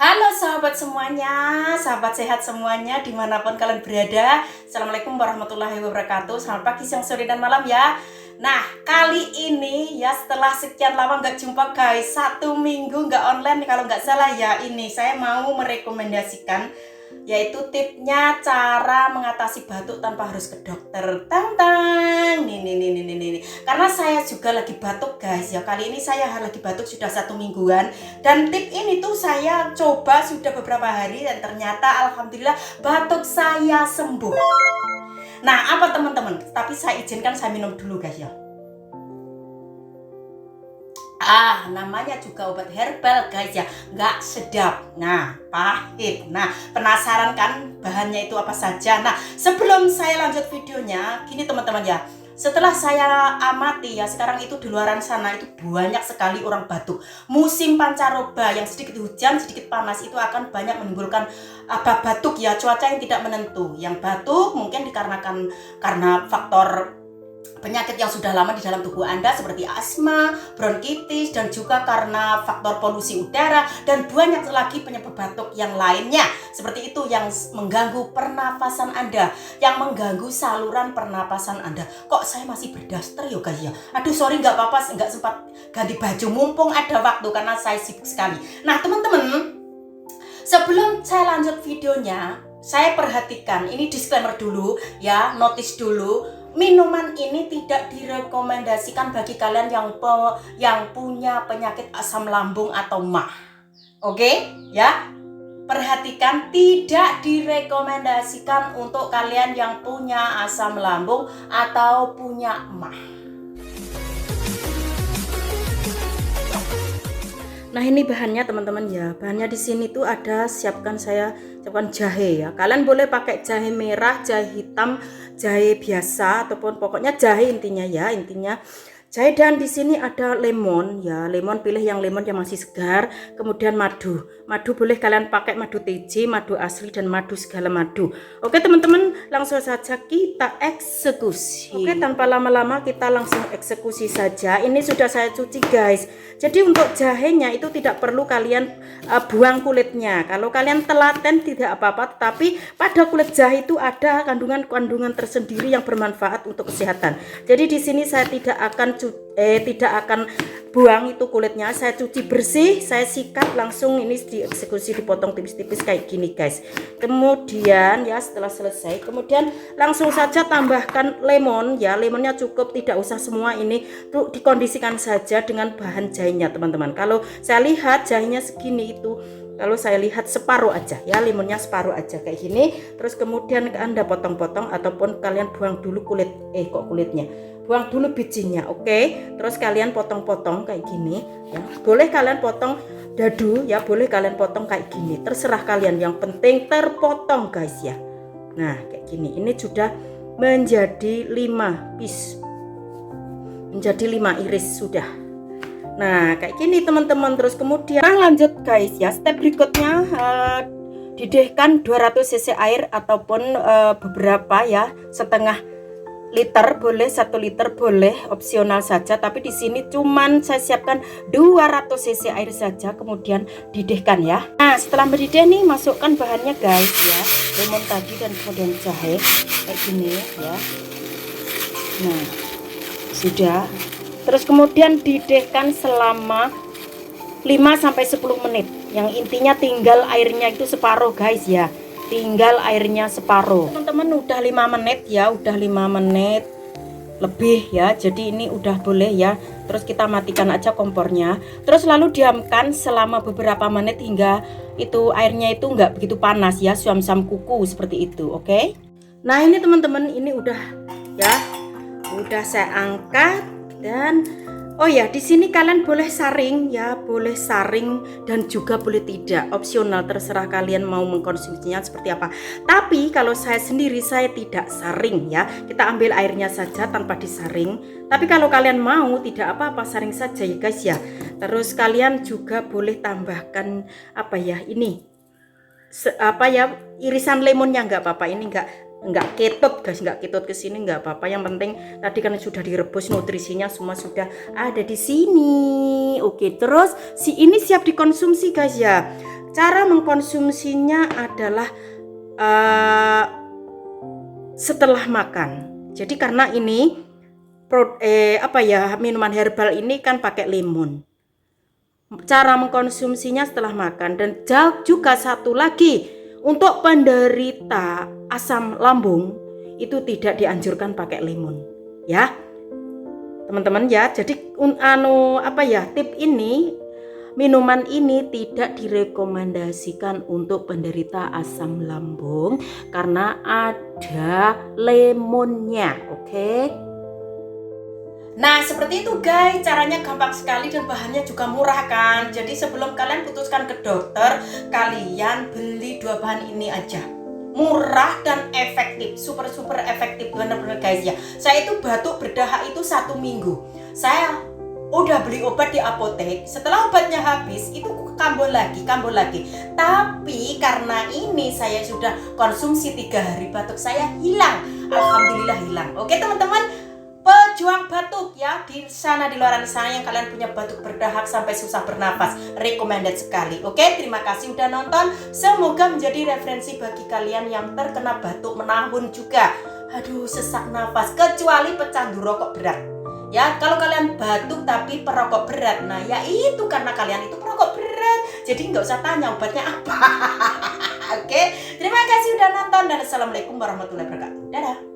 Halo sahabat semuanya, sahabat sehat semuanya dimanapun kalian berada. Assalamualaikum warahmatullahi wabarakatuh. Selamat pagi, siang, sore, dan malam ya. Nah, kali ini ya setelah sekian lama nggak jumpa guys, 1 minggu nggak online kalau nggak salah ya, ini saya mau merekomendasikan yaitu tipnya cara mengatasi batuk tanpa harus ke dokter. Tang nih. Karena saya juga lagi batuk guys ya. Kali ini saya lagi batuk sudah 1 mingguan, dan tip ini tuh saya coba sudah beberapa hari dan ternyata alhamdulillah batuk saya sembuh. Nah, apa teman-teman? Tapi saya izinkan saya minum dulu guys ya. Namanya juga obat herbal guys ya, nggak sedap, nah pahit. Nah, penasaran kan bahannya itu apa saja? Nah, sebelum saya lanjut videonya, gini teman-teman ya, setelah saya amati ya, sekarang itu di luaran sana itu banyak sekali orang batuk. Musim pancaroba yang sedikit hujan, sedikit panas itu akan banyak menimbulkan batuk ya, cuaca yang tidak menentu. Yang batuk mungkin dikarenakan karena faktor penyakit yang sudah lama di dalam tubuh Anda seperti asma, bronkitis, dan juga karena faktor polusi udara, dan banyak lagi penyebab batuk yang lainnya. Seperti itu yang mengganggu pernafasan Anda, yang mengganggu saluran pernapasan Anda. Kok saya masih berdaster ya guys ya? Aduh sorry, nggak apa-apa, nggak sempat ganti baju mumpung ada waktu karena saya sibuk sekali. Nah teman-teman, sebelum saya lanjut videonya, saya perhatikan, ini disclaimer dulu ya, notice dulu. Minuman ini tidak direkomendasikan bagi kalian yang punya penyakit asam lambung atau MAH. Oke, ya. Perhatikan, tidak direkomendasikan untuk kalian yang punya asam lambung atau punya MAH. Nah, ini bahannya teman-teman ya. Bahannya di sini tuh ada siapkan jahe ya. Kalian boleh pakai jahe merah, jahe hitam, jahe biasa ataupun pokoknya jahe intinya ya, jahe. Dan di sini ada lemon ya. Lemon, pilih yang lemon yang masih segar. Kemudian madu. Madu boleh kalian pakai madu TJ, madu asli, dan madu segala madu. Oke teman-teman, langsung saja kita eksekusi. Oke, tanpa lama-lama kita langsung eksekusi saja. Ini sudah saya cuci guys. Jadi untuk jahenya itu tidak perlu kalian buang kulitnya. Kalau kalian telaten tidak apa-apa, tetapi pada kulit jahe itu ada kandungan-kandungan tersendiri yang bermanfaat untuk kesehatan. Jadi di sini saya tidak akan buang itu kulitnya, saya cuci bersih, saya sikat langsung, ini dieksekusi, dipotong tipis-tipis kayak gini guys. Kemudian ya setelah selesai, kemudian langsung saja tambahkan lemon ya. Lemonnya cukup, tidak usah semua, ini tuh dikondisikan saja dengan bahan jahenya teman-teman. Kalau saya lihat jahenya segini itu, kalau saya lihat separuh aja ya, limonnya separuh aja kayak gini. Terus kemudian Anda potong-potong ataupun kalian buang dulu kulitnya, buang dulu bijinya. Oke, terus kalian potong-potong kayak gini ya. Boleh kalian potong dadu ya, boleh kalian potong kayak gini, terserah kalian, yang penting terpotong guys ya. Nah kayak gini, ini sudah menjadi 5 piece, menjadi 5 iris sudah. Nah kayak gini teman-teman. Terus kemudian lanjut guys ya, step berikutnya didihkan 200 cc air ataupun beberapa ya, setengah liter boleh, 1 liter boleh, opsional saja. Tapi di sini cuman saya siapkan 200 cc air saja, kemudian didihkan ya. Nah setelah mendidih nih, masukkan bahannya guys ya, lemon tadi dan kemudian jahe kayak gini ya. Nah sudah. Terus kemudian didihkan selama 5-10 menit. Yang intinya tinggal airnya itu separuh guys ya, tinggal airnya separuh. Teman-teman udah 5 menit ya, udah 5 menit lebih ya, jadi ini udah boleh ya. Terus kita matikan aja kompornya, terus lalu diamkan selama beberapa menit hingga itu airnya itu nggak begitu panas ya, suam-suam kuku seperti itu. Oke, nah ini teman-teman, ini udah ya, udah saya angkat. Dan oh ya, di sini kalian boleh saring ya, boleh saring dan juga boleh tidak, opsional, terserah kalian mau mengkonsumsinya seperti apa. Tapi kalau saya sendiri, saya tidak saring ya, kita ambil airnya saja tanpa disaring. Tapi kalau kalian mau tidak apa-apa, saring saja ya guys ya. Terus kalian juga boleh tambahkan apa ya, ini irisan lemonnya, nggak apa-apa, ini nggak ketut guys, nggak ketut ke sini nggak apa-apa. Yang penting tadi kan sudah direbus, nutrisinya semua sudah ada di sini. Oke, terus ini siap dikonsumsi guys ya. Cara mengkonsumsinya adalah setelah makan. Jadi karena ini minuman herbal ini kan pakai limun. Cara mengkonsumsinya setelah makan. Dan juga satu lagi, untuk penderita asam lambung itu tidak dianjurkan pakai limun, ya teman-teman ya. Jadi tip ini, minuman ini tidak direkomendasikan untuk penderita asam lambung karena ada lemonnya, oke? Nah seperti itu guys, caranya gampang sekali dan bahannya juga murah kan. Jadi sebelum kalian putuskan ke dokter, kalian beli 2 bahan ini aja. Murah dan efektif, super efektif bener-bener guys ya. Saya itu batuk berdahak itu 1 minggu. Saya udah beli obat di apotek, setelah obatnya habis itu kambuh lagi. Tapi karena ini saya sudah konsumsi 3 hari, batuk saya hilang. Alhamdulillah hilang. Oke teman-teman, pejuang batuk ya di sana di luar sana yang kalian punya batuk berdahak sampai susah bernafas, recommended sekali. Oke, terima kasih udah nonton. Semoga menjadi referensi bagi kalian yang terkena batuk menahun juga. Aduh, sesak nafas, kecuali pecandu rokok berat. Ya, kalau kalian batuk tapi perokok berat, nah ya itu karena kalian itu perokok berat. Jadi nggak usah tanya obatnya apa. Oke, terima kasih udah nonton dan assalamualaikum warahmatullahi wabarakatuh. Dadah.